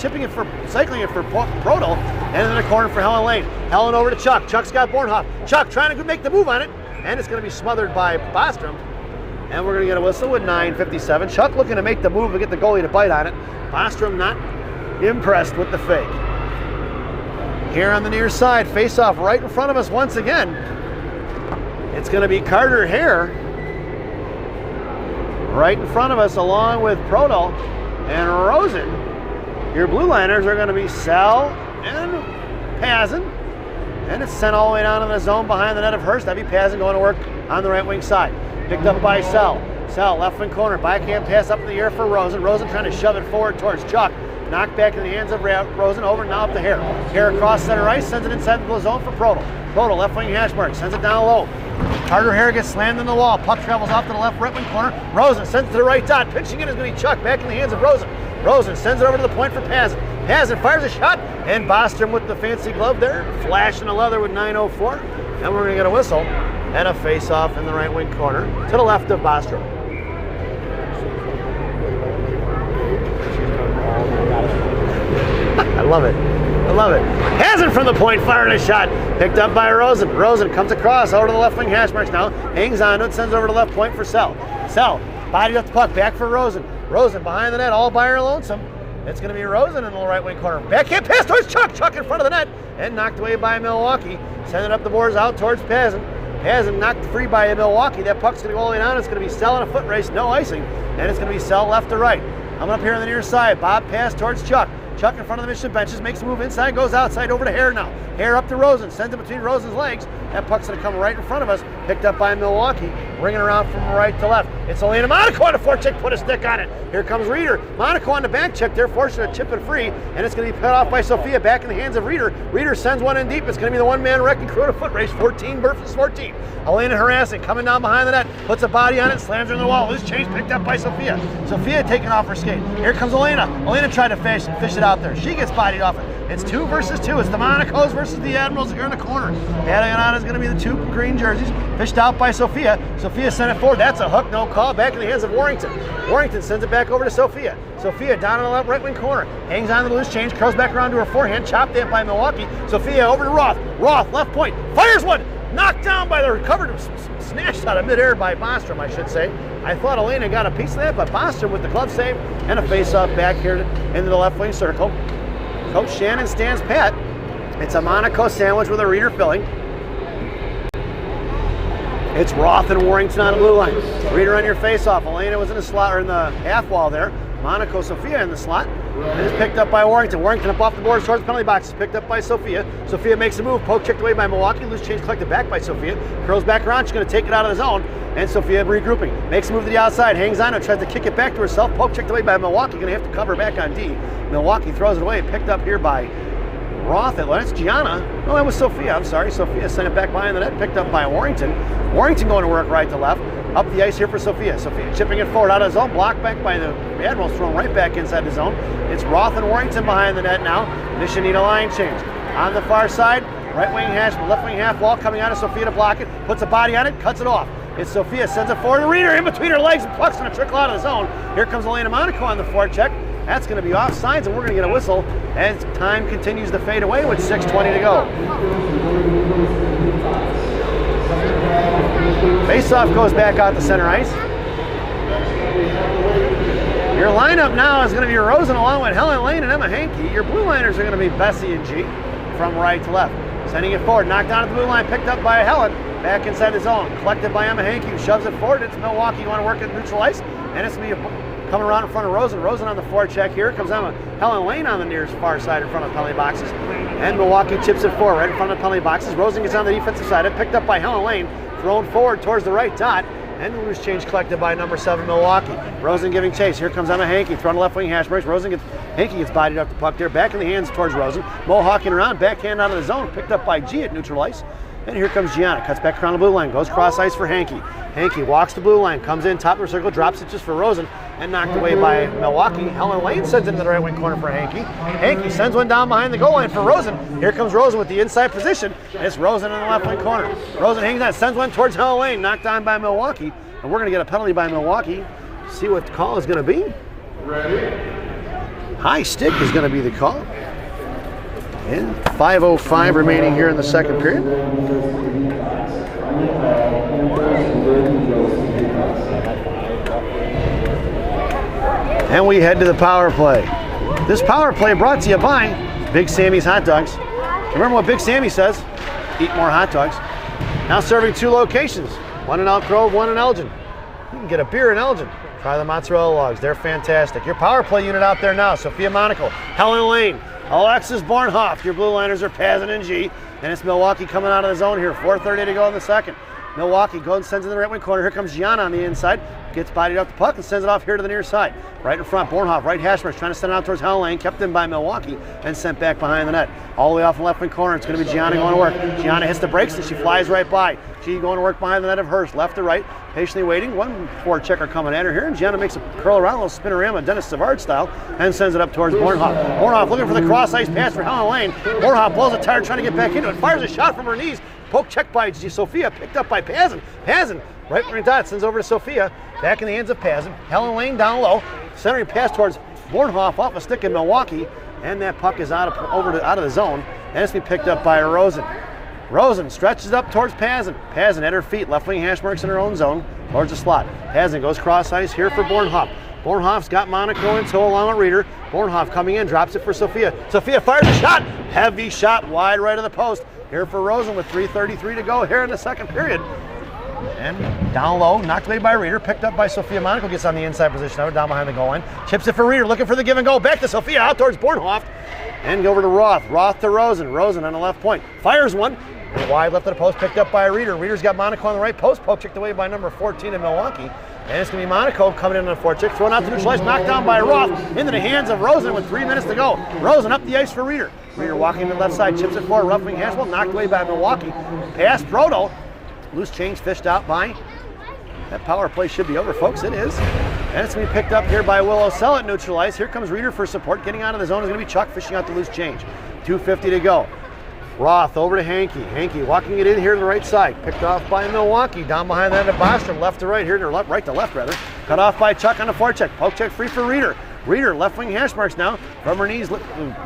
Speaker 3: cycling it for Prodel, and in the corner for Helen Lane. Helen over to Chuck. Chuck's got Bornhoff. Chuck trying to make the move on it, and it's going to be smothered by Bostrom. And we're going to get a whistle with 9:57. Chuck looking to make the move and get the goalie to bite on it. Bostrom not impressed with the fake. Here on the near side, face-off right in front of us once again. It's going to be Carter Hare right in front of us, along with Prodel and Rosen. Your blue liners are going to be Sell and Pazin. And it's sent all the way down in the zone behind the net of Hurst. That'd be Pazin going to work on the right wing side. Picked up by Sell. Sell, left wing corner. Backhand pass up in the air for Rosen. Rosen trying to shove it forward towards Chuck. Knocked back in the hands of Rosen. Over now up to Hare. Hare across center ice. Sends it inside the zone for Prodel. Prodel, left wing hash mark. Sends it down low. Carter Hare gets slammed in the wall. Puck travels off to the left right wing corner. Rosen sends it to the right dot. Pitching it is going to be Chuck. Back in the hands of Rosen. Rosen sends it over to the point for Pazin. Pazin fires a shot. And Bostrom with the fancy glove there. Flashing the leather with 9:04. And we're going to get a whistle. And a face-off in the right wing corner to the left of Bostrom. I love it. I love it. Pazin from the point, firing a shot. Picked up by Rosen. Rosen comes across over to the left wing hash marks now. Hangs on to it, sends over to the left point for Sell. Sell, bodied up the puck, back for Rosen. Rosen behind the net, all by her lonesome. It's going to be Rosen in the right wing corner. Backhand pass towards Chuck. Chuck in front of the net and knocked away by Milwaukee. Sending up the boards out towards Pazin. Pazin knocked free by Milwaukee. That puck's going to go all the way down. It's going to be Sell in a foot race, no icing. And it's going to be Sell left to right. Coming up here on the near side. Bob pass towards Chuck. Chuck in front of the Michigan benches, makes a move inside, goes outside over to Hare now. Hare up to Rosen, sends it between Rosen's legs. That puck's going to come right in front of us, picked up by Milwaukee, ringing around from right to left. It's Elena Monaco on the forecheck, put a stick on it. Here comes Reeder. Monaco on the back check there, forcing to chip it free, and it's going to be cut off by Sophia, back in the hands of Reeder. Reeder sends one in deep. It's going to be the one-man wrecking crew to foot race, 14 versus 14. Elena harassing, coming down behind the net, puts a body on it, slams her in the wall. Loose change picked up by Sophia. Sophia taking off her skate. Here comes Elena. Elena tried to fish it out there. She gets bodied off it. It's 2 versus 2. It's the Monacos versus the Admirals here in the corner. Adding on is going to be the 2 green jerseys. Fished out by Sophia. Sophia sent it forward. That's a hook, no call. Back in the hands of Warrington. Warrington sends it back over to Sophia. Sophia down in the left right wing corner. Hangs on to the loose change. Curls back around to her forehand. Chopped in by Milwaukee. Sophia over to Roth. Roth, left point. Fires one. Knocked down by the recovered, snatched out of midair by Bostrom, I should say. I thought Elena got a piece of that, but Bostrom with the glove save and a face-off back here into the left wing circle. Coach Shannon stands pat. It's a Monaco sandwich with a Reeder filling. It's Roth and Warrington on the blue line. Reeder on your face-off. Elena was in the slot, or in the half wall there. Monaco, Sophia in the slot. And it's picked up by Warrington. Warrington up off the boards towards the penalty box. Picked up by Sophia. Sophia makes a move. Poke checked away by Milwaukee. Loose change collected back by Sophia. Curls back around. She's going to take it out of the zone. And Sophia regrouping. Makes a move to the outside. Hangs on it. Tries to kick it back to herself. Poke checked away by Milwaukee. Going to have to cover back on D. Milwaukee throws it away. Picked up here by Roth. That's Gianna. No, that was Sophia. I'm sorry. Sophia sent it back behind the net. Picked up by Warrington. Warrington going to work right to left. Up the ice here for Sophia. Sophia chipping it forward out of the zone. Blocked back by the Admirals. Thrown right back inside the zone. It's Roth and Warrington behind the net now. Mission need a line change. On the far side, right wing hash, left wing half wall coming out of Sophia to block it. Puts a body on it. Cuts it off. It's Sophia. Sends it forward to Reeder in between her legs. And puck's going to trickle out of the zone. Here comes Elena Monaco on the forecheck. That's going to be offsides, and we're going to get a whistle as time continues to fade away with 6:20 to go. Face-off goes back out to center ice. Your lineup now is going to be Rosen along with Helen Lane and Emma Hankey. Your blue liners are going to be Bessie and G from right to left. Sending it forward, knocked down at the blue line, picked up by Helen. Back inside the zone, collected by Emma Hankey, who shoves it forward. It's Milwaukee. You want to work at neutral ice, and it's going to be coming around in front of Rosen. Rosen on the forecheck here. Comes Emma. Helen Lane on the nearest far side in front of the penalty boxes. And Milwaukee chips it forward right in front of the penalty boxes. Rosen gets on the defensive side. It picked up by Helen Lane. Thrown forward towards the right dot. And the loose change collected by number 7 Milwaukee. Rosen giving chase. Here comes Emma Hankey. Thrown left wing hash marks. Hankey gets bodied up the puck there. Back in the hands towards Rosen. Mohawking around. Backhand out of the zone. Picked up by G at neutral ice. And here comes Gianna. Cuts back around the blue line. Goes cross ice for Hankey. Hankey walks the blue line. Comes in top of the circle. Drops it just for Rosen. And knocked away by Milwaukee. Helen Lane sends it into the right wing corner for Hankey. Hankey sends one down behind the goal line for Rosen. Here comes Rosen with the inside position. And it's Rosen in the left wing corner. Rosen hangs on. Sends one towards Helen Lane. Knocked on by Milwaukee. And we're going to get a penalty by Milwaukee. See what the call is going to be. High stick is going to be the call. And 5:05 remaining here in the second period. And we head to the power play. This power play brought to you by Big Sammy's Hot Dogs. Remember what Big Sammy says, eat more hot dogs. Now serving 2 locations, one in Elk Grove, one in Elgin. You can get a beer in Elgin. Try the mozzarella logs, they're fantastic. Your power play unit out there now, Sophia Monaco, Helen Lane, Alexis Bornhoff. Your blue liners are Pazin and G. And it's Milwaukee coming out of the zone here, 4:30 to go in the second. Milwaukee goes and sends it in the right wing corner. Here comes Gianna on the inside. Gets bodied up the puck and sends it off here to the near side. Right in front, Bornhoff, right hash marks, trying to send it out towards Helen Lane. Kept in by Milwaukee and sent back behind the net. All the way off the left wing corner. It's going to be Gianna going to work. Gianna hits the brakes and she flies right by. She going to work behind the net of Hurst, left to right. Patiently waiting. One forward checker coming at her here. And Gianna makes a curl around, a little spinorama, Dennis Savard style, and sends it up towards Bornhoff. Bornhoff looking for the cross ice pass for Helen Lane. Bornhoff blows a tire trying to get back into it. Fires a shot from her knees. Poke check by Sophia, picked up by Pazin. Pazin, right wing dot, sends over to Sophia. Back in the hands of Pazin. Helen Lane down low. Centering pass towards Bornhoff off a stick in Milwaukee. And that puck is out of the zone. And it's been picked up by Rosen. Rosen stretches up towards Pazin. Pazin at her feet, left wing hash marks in her own zone, towards the slot. Pazin goes cross ice here for Bornhoff. Bornhoff's got Monaco in tow along with Reeder. Bornhoff coming in, drops it for Sophia. Sophia fires a shot. Heavy shot wide right of the post. Here for Rosen with 3:33 to go here in the second period. And down low, knocked away by Reeder, picked up by Sophia Monaco, gets on the inside position now, down behind the goal line. Chips it for Reeder, looking for the give and go. Back to Sophia, out towards Bornhoff. And go over to Roth. Roth to Rosen. Rosen on the left point. Fires one. Wide left of the post, picked up by Reeder. Reeder's got Monaco on the right post, poke checked away by number 14 in Milwaukee. And it's going to be Monaco coming in on the forecheck, thrown out to neutralize, knocked down by Roth, into the hands of Rosen with 3 minutes to go. Rosen up the ice for Reeder. Reeder walking to the left side, chips it forward, rough wing handball, knocked away by Milwaukee. Pass Proto. Loose change fished out by. That power play should be over, folks. It is. And it's going to be picked up here by Willow Sellett, neutralized. Here comes Reeder for support. Getting out of the zone is going to be Chuck fishing out the loose change. 2:50 to go. Roth over to Hankey. Hankey walking it in here to the right side. Picked off by Milwaukee. Down behind that to Bostrom. Left to right here, to left, right to left rather. Cut off by Chuck on the forecheck. Poke check free for Reeder. Reeder, left wing hash marks now. From her knees,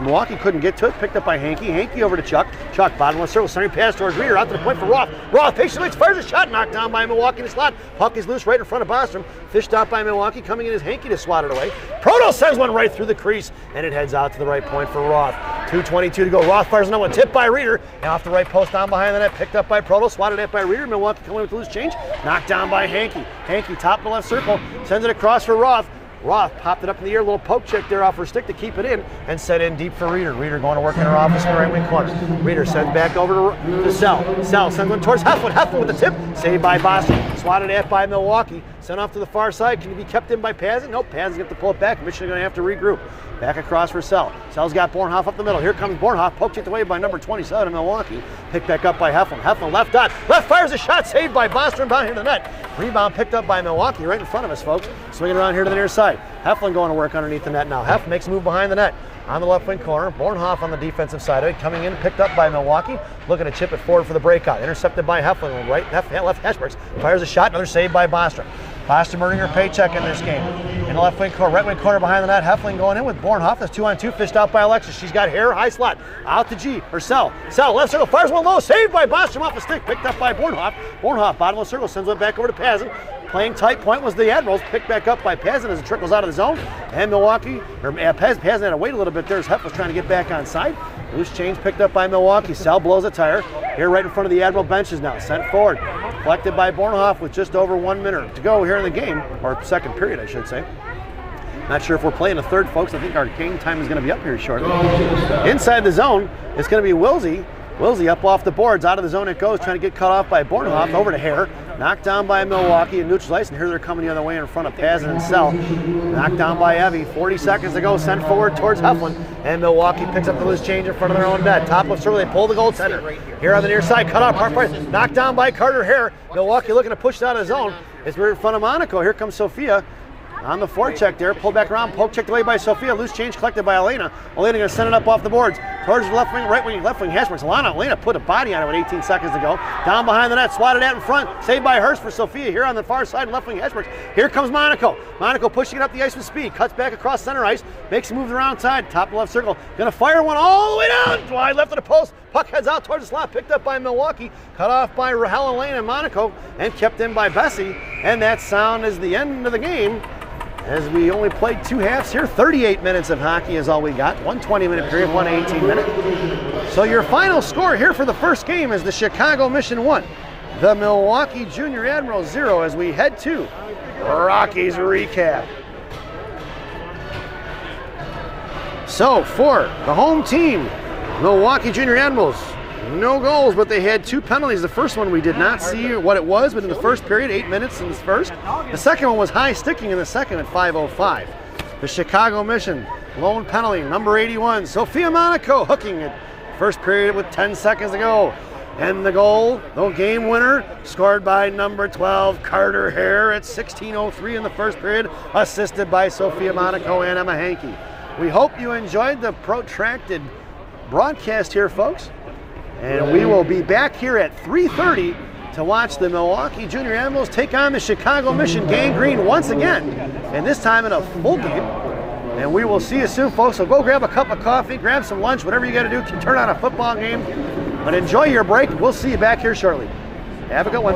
Speaker 3: Milwaukee couldn't get to it. Picked up by Hankey. Hankey over to Chuck. Chuck, bottom left circle, centering pass towards Reeder. Out to the point for Roth. Roth patiently fires a shot. Knocked down by Milwaukee in the slot. Puck is loose right in front of Bostrom. Fished out by Milwaukee. Coming in is Hankey to swat it away. Proto sends one right through the crease. And it heads out to the right point for Roth. 2:22 to go. Roth fires another one. Tipped by Reeder. And off the right post down behind the net. Picked up by Proto. Swatted at by Reeder. Milwaukee coming with the loose change. Knocked down by Hankey. Hankey top of the left circle. Sends it across for Roth. Roth popped it up in the air, a little poke check there off her stick to keep it in, and set in deep for Reeder. Reeder going to work in her office in the right wing corner. Reeder sends back over to Sell. Sell sends one towards Heflin. Heflin with the tip, saved by Boston. Swatted at by Milwaukee. Sent off to the far side. Can he be kept in by Pazin? Nope, Pazin got to pull it back. Michigan going to have to regroup. Back across for Sell. Sell's got Bornhoff up the middle. Here comes Bornhoff, poke checked away by number 27 in Milwaukee. Picked back up by Heflin. Heflin left dot. Left fires a shot, saved by Bostrom down here to the net. Rebound picked up by Milwaukee right in front of us, folks. Swinging around here to the near side. Heflin going to work underneath the net now. Heflin makes a move behind the net. On the left wing corner, Bornhoff on the defensive side of it, coming in, picked up by Milwaukee, looking to chip it forward for the breakout. Intercepted by Heflin, right left hash marks. Fires a shot, another save by Bostrom. Bostrom earning her paycheck in this game. In the left wing corner, right wing corner behind the net, Heflin going in with Bornhoff. That's 2-on-2, fished out by Alexis. She's got hair, high slot, out to G, or Sell. Sell, left circle, fires one low, saved by Bostrom off the stick, picked up by Bornhoff. Bornhoff, bottom of the circle, sends it back over to Pazin. Playing tight point was the Admirals, picked back up by Pazin as it trickles out of the zone. And Milwaukee, Pazin had to wait a little bit there as Hef was trying to get back on side. Loose change picked up by Milwaukee. Sal blows a tire. Here right in front of the Admiral benches now. Sent forward. Collected by Bornhoff with just over 1 minute to go here in the game, or second period, I should say. Not sure if we're playing a third, folks. I think our game time is going to be up here shortly. Inside the zone, it's going to be Wilsey. Wilsey up off the boards, out of the zone it goes, trying to get cut off by Bornhoff, over to Hare. Knocked down by Milwaukee and neutralized, and here they're coming the other way in front of Pazin and Sell. Knocked down by Evie. 40 seconds to go, sent forward towards Heflin, and Milwaukee picks up the loose change in front of their own net. Top of circle, they pull the goaltender. Here on the near side, cut off, knocked down by Carter Hare. Milwaukee looking to push it out of the zone. It's right in front of Monaco. Here comes Sophia. on the forecheck there. Pulled back around, poke checked away by Sophia. Loose change collected by Elena. Elena going to send it up off the boards. Towards the left wing, right wing, left wing hash marks. Elena put a body on it with 18 seconds to go. Down behind the net, swatted at in front. Saved by Hurst for Sophia here on the far side, left wing hash marks. Here comes Monaco. Monaco pushing it up the ice with speed. Cuts back across center ice. Makes a move around side. Top left circle. Going to fire one all the way down. Wide left of the post. Puck heads out towards the slot. Picked up by Milwaukee. Cut off by Rahel, Elena, and Monaco. And kept in by Bessie. And that sound is the end of the game, as we only played 2 halves here. 38 minutes of hockey is all we got. 1 20-minute period, 1 18-minute. So your final score here for the first game is the Chicago Mission 1, the Milwaukee Junior Admirals 0, as we head to Rockies recap. So for the home team, Milwaukee Junior Admirals, no goals, but they had 2 penalties. The first one we did not see what it was, but in the first period, 8 minutes in the first. The second one was high sticking in the second at 5:05. The Chicago Mission, lone penalty, number 81, Sophia Monaco, hooking it first period with 10 seconds to go. And the goal, the game winner, scored by number 12, Carter Hare at 16:03 in the first period, assisted by Sophia Monaco and Emma Hankey. We hope you enjoyed the protracted broadcast here, folks. And we will be back here at 3:30 to watch the Milwaukee Junior Admirals take on the Chicago Mission Gang Green once again, and this time in a full game. And we will see you soon, folks. So go grab a cup of coffee, grab some lunch, whatever you got to do to turn on a football game. But enjoy your break. We'll see you back here shortly. Have a good one.